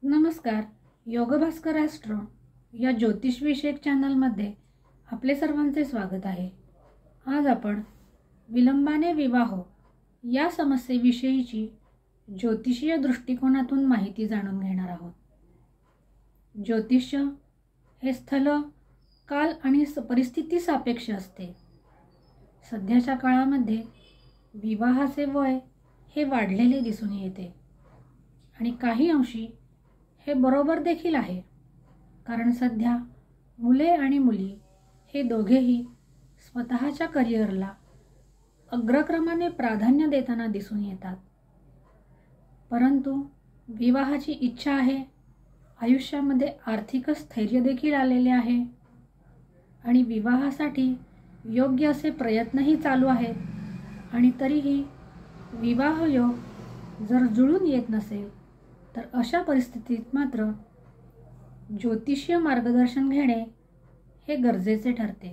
नमस्कार. योगभास्कर ॲस्ट्रो या ज्योतिषविषयक चॅनलमध्ये आपले सर्वांचे स्वागत आहे. आज आपण विलंबाने विवाह या समस्येविषयीची ज्योतिषीय दृष्टिकोनातून माहिती जाणून घेणार आहोत. ज्योतिष्य हे स्थल, काल आणि परिस्थिती सापेक्ष असते. सध्याच्या काळामध्ये विवाहाचे वय हे वाढलेले दिसून येते आणि काही अंशी हे बरोबर देखील आहे, कारण सध्या मुले आणि मुली हे दोघेही स्वतःच्या करिअरला अग्रक्रमाने प्राधान्य देताना दिसून येतात. परंतु विवाहाची इच्छा आहे, आयुष्यामध्ये आर्थिक स्थैर्य देखील आलेले आहे आणि विवाहासाठी योग्य असे प्रयत्नही चालू आहेत आणि तरीही विवाह योग जर जुळून येत नसेल तर अशा परिस्थितीत मात्र ज्योतिषीय मार्गदर्शन घेणे हे गरजेचे ठरते.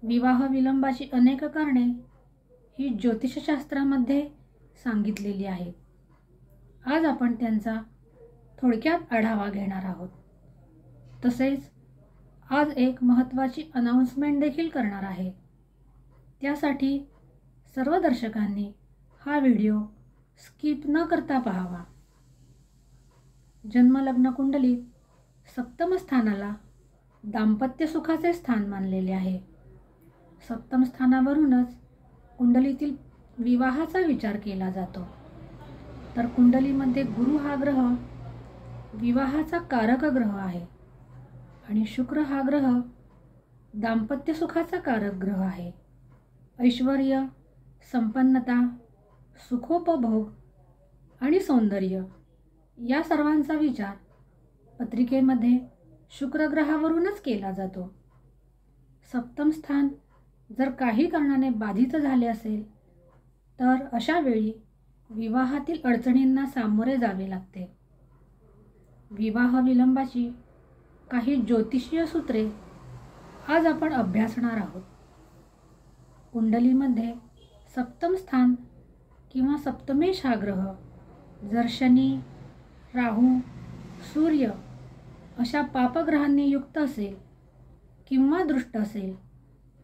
विवाह विलंबाची अनेक कारणे ही ज्योतिषशास्त्रामध्ये सांगितलेली आहेत. आज आपण त्यांचा थोडक्यात आढावा घेणार आहोत. तसेच आज एक महत्त्वाची अनाउन्समेंट देखील करणार आहे. त्यासाठी सर्व दर्शकांनी हा व्हिडिओ स्किप न करता पाहावा. जन्मलग्न कुंडलीत सप्तम स्थानाला दाम्पत्य सुखाचे स्थान मानलेले आहे. सप्तम स्थानावरूनच कुंडलीतील विवाहाचा विचार केला जातो. तर कुंडलीमध्ये गुरु हा ग्रह विवाहाचा कारक ग्रह आहे आणि शुक्र हा ग्रह दाम्पत्य सुखाचा कारक ग्रह आहे. ऐश्वर्य, संपन्नता, सुखोपभोग आणि सौंदर्य या सर्वांचा विचार पत्रिकेमध्ये शुक्र ग्रहावरूनच केला जातो. सप्तम स्थान जर काही कारणाने बाधित झाले असेल तर अशा वेळी विवाहातील अडचणींना सामोरे जावे लागते. विवाह विलंबाची काही ज्योतिषीय सूत्रे आज आपण अभ्यासणार आहोत. कुंडलीमध्ये सप्तम स्थान किंवा सप्तमेश हा ग्रह जर शनी, राहू, सूर्य अशा पापग्रहांनी युक्त असेल किंवा दृष्ट असेल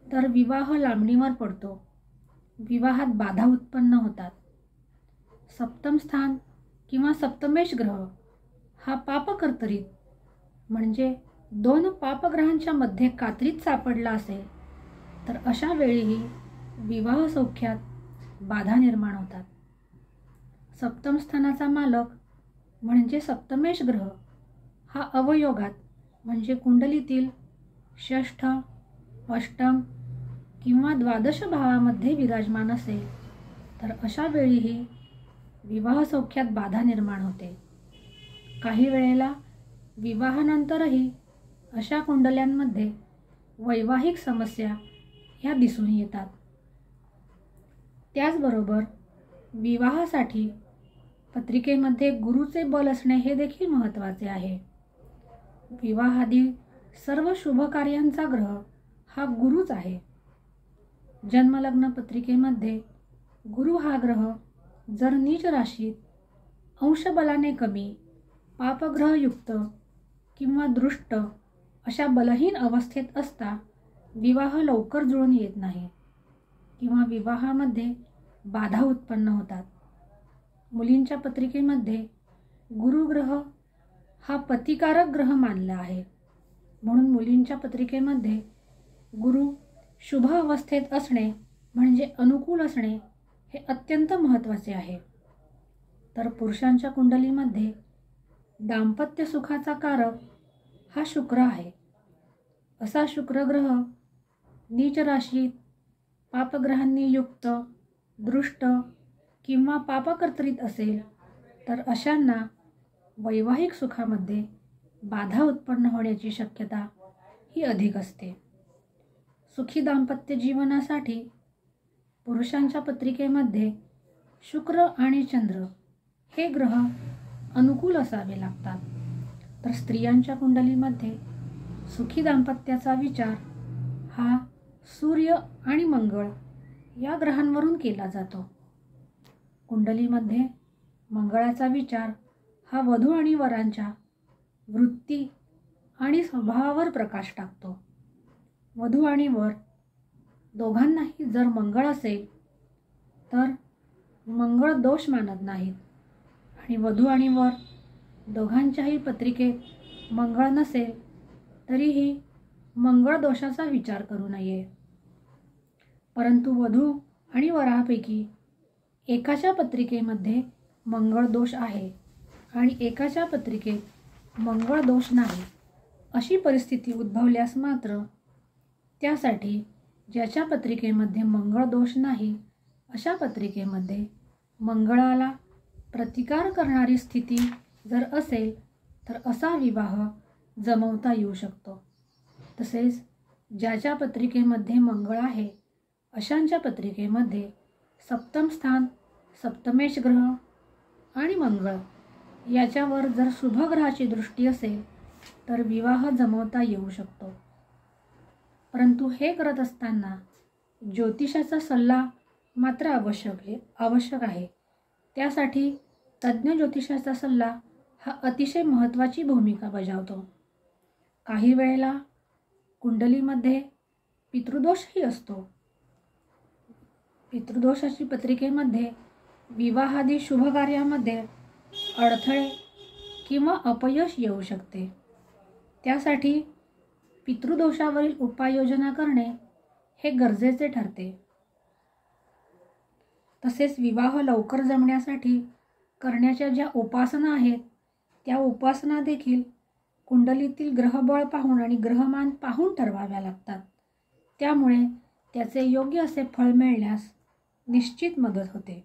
तर विवाह लांबणीवर पडतो, विवाहात बाधा उत्पन्न होतात. सप्तम स्थान किंवा सप्तमेश ग्रह हा पापकर्तरीत म्हणजे दोन पापग्रहांच्या मध्ये कात्रीत सापडला असेल तर अशा वेळीही विवाह सौख्यात बाधा निर्माण होतात. सप्तम स्थानाचा मालक म्हणजे सप्तमेश ग्रह हा अवयोगात म्हणजे कुंडलीतील षष्ठ, अष्टम किंवा द्वादश भावामध्ये विराजमान असेल तर अशा वेळीही विवाह सौख्यात बाधा निर्माण होते. काही वेळेला विवाहानंतरही अशा कुंडल्यांमध्ये वैवाहिक समस्या ह्या दिसून येतात. त्याचबरोबर विवाहासाठी पत्रिकेमध्ये गुरुचे बल असणे हे देखील महत्त्वाचे आहे. विवाहादी सर्व शुभ कार्यांचा ग्रह हा गुरुच आहे. जन्मलग्न पत्रिकेमध्ये गुरु हा ग्रह जर नीच राशीत, अंशबलाने कमी, पापग्रहयुक्त किंवा दृष्ट अशा बलहीन अवस्थेत असता विवाह लवकर जुळून येत नाही किंवा विवाहामध्ये बाधा उत्पन्न होतात. मुलींच्या पत्रिकेमध्ये गुरुग्रह हा पतिकारक ग्रह मानला आहे, म्हणून मुलींच्या पत्रिकेमध्ये गुरु शुभ अवस्थेत असणे म्हणजे अनुकूल असणे हे अत्यंत महत्त्वाचे आहे. तर पुरुषांच्या कुंडलीमध्ये दाम्पत्य सुखाचा कारक हा शुक्र आहे. असा शुक्र ग्रह नीच राशीत, पापग्रहांनी युक्त, दृष्ट किंवा पापकर्तरीत असेल तर अशांना वैवाहिक सुखामध्ये बाधा उत्पन्न होण्याची शक्यता ही अधिक असते. सुखी दाम्पत्य जीवनासाठी पुरुषांच्या पत्रिकेमध्ये शुक्र आणि चंद्र हे ग्रह अनुकूल असावे लागतात. तर स्त्रियांच्या कुंडलीमध्ये सुखी दाम्पत्याचा विचार हा सूर्य आणि मंगळ या ग्रहांवरून केला जातो. कुंडलीमध्ये मंगळाचा विचार हा वधू आणि वरांच्या वृत्ती आणि स्वभावावर प्रकाश टाकतो. वधू आणि वर दोघांनाही जर मंगळ असेल तर मंगळ दोष मानत नाहीत आणि वधू आणि वर दोघांच्याही पत्रिकेत मंगळ नसेल तरीही मंगळ दोषाचा विचार करू नये. परंतु वधू आणि वरापैकी एकाच्या पत्रिकेमध्ये मंगळ दोष आहे आणि एकाच्या पत्रिकेत मंगळ दोष नाही, अशी परिस्थिती उद्भवल्यास मात्र त्यासाठी ज्याच्या पत्रिकेमध्ये मंगळ दोष नाही अशा पत्रिकेमध्ये मंगळाला प्रतिकार करणारी स्थिती जर असेल तर असा विवाह जमवता येऊ शकतो. तसेच ज्याच्या पत्रिकेमध्ये मंगळ आहे अशांच्या पत्रिकेमध्ये सप्तम स्थान, सप्तमेश ग्रह आणि मंगळ याच्यावर जर शुभग्रहाची दृष्टी असेल तर विवाह जमवता येऊ शकतो. परंतु हे करत असताना ज्योतिषाचा सल्ला मात्र आवश्यक आहे. त्यासाठी तज्ज्ञ ज्योतिषाचा सल्ला हा अतिशय महत्त्वाची भूमिका बजावतो. काही वेळेला कुंडलीमध्ये पितृदोषही असतो. पितृदोषाची पत्रिकेमध्ये विवाहादी शुभकार्यामध्ये अडथळे किंवा अपयश येऊ शकते. त्यासाठी पितृदोषावरील उपाययोजना करणे हे गरजेचे ठरते. तसेच विवाह लवकर जमण्यासाठी करण्याच्या ज्या उपासना आहेत त्या उपासना देखील कुंडलीतील ग्रहबळ पाहून आणि ग्रहमान पाहून ठरवाव्या लागतात. त्यामुळे त्याचे योग्य असे फळ मिळण्यास निश्चित मदत होते.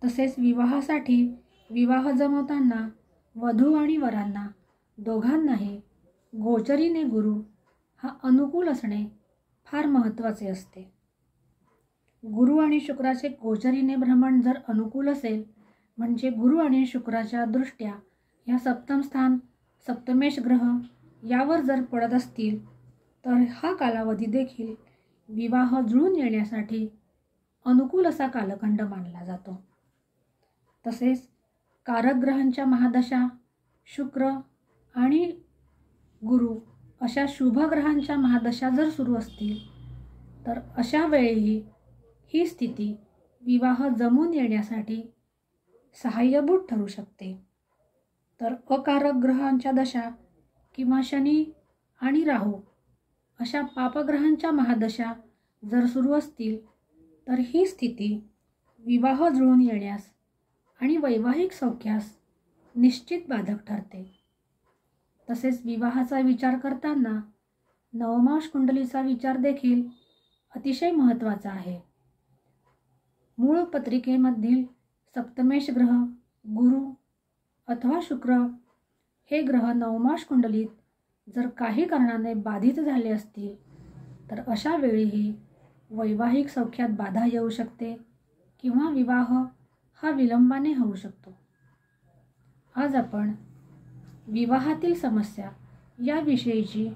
तसेच विवाहासाठी विवाह जमवताना वधू आणि वरांना दोघांनाही गोचरीने गुरु हा अनुकूल असणे फार महत्त्वाचे असते. गुरु आणि शुक्राचे गोचरीने भ्रमण जर अनुकूल असेल म्हणजे गुरु आणि शुक्राच्या दृष्ट्या ह्या सप्तम स्थान, सप्तमेश ग्रह यावर जर पडत असतील तर हा कालावधी देखील विवाह जुळून येण्यासाठी अनुकूल असा कालखंड मानला जातो. तसेच कारक ग्रहांच्या महादशा शुक्र आणि गुरु अशा शुभ ग्रहांच्या महादशा जर सुरू असतील तर अशा वेळेही ही स्थिती विवाह जमून येण्यासाठी सहाय्यभूत ठरू शकते. तर अकारक ग्रहांच्या दशा किंवा शनी आणि राहू अशा पापग्रहांच्या महादशा जर सुरू असतील तर ही स्थिती विवाह जुळून येण्यास आणि वैवाहिक सौख्यास निश्चित बाधक ठरते. तसेच विवाहाचा विचार करताना नवमांश कुंडलीचा विचार देखील अतिशय महत्त्वाचा आहे. मूळ पत्रिकेमधील सप्तमेश ग्रह, गुरु अथवा शुक्र हे ग्रह नवमांश कुंडलीत जर काही कारणाने बाधित झाले असतील तर अशा वेळीही वैवाहिक सौख्यात बाधा येऊ शकते किंवा विवाह हा विलंबाने होऊ शकतो. आज आपण विवाहातील समस्या याविषयीची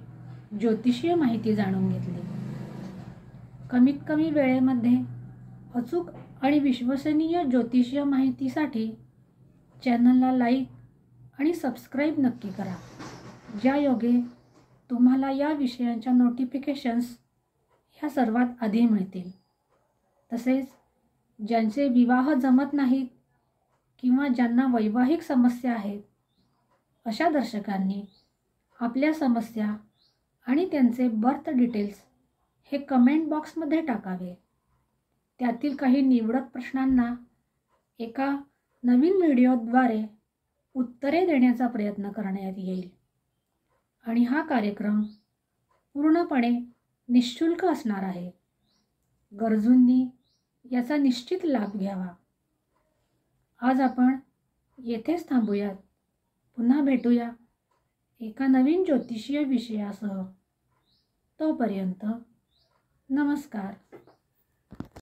ज्योतिषीय माहिती जाणून घेतली. कमीत कमी वेळेमध्ये अचूक आणि विश्वसनीय ज्योतिषीय माहितीसाठी चॅनलला लाईक आणि सबस्क्राईब नक्की करा. ज्यायोगे तुम्हाला या विषयांच्या नोटिफिकेशन्स ह्या सर्वात आधी मिळतील. तसेच ज्यांचे विवाह जमत नाहीत किंवा ज्यांना वैवाहिक समस्या आहेत अशा दर्शकांनी आपल्या समस्या आणि त्यांचे बर्थ डिटेल्स हे कमेंट बॉक्समध्ये टाकावे. त्यातील काही निवडक प्रश्नांना एका नवीन व्हिडिओद्वारे उत्तरे देण्याचा प्रयत्न करण्यात येईल आणि हा कार्यक्रम पूर्णपणे निःशुल्क असणार आहे. गरजूंनी याचा निश्चित लाभ घ्यावा. आज आपण येथेच थांबूयात. पुन्हा भेटूया एका नवीन ज्योतिषीय विषयासह. तोपर्यंत नमस्कार.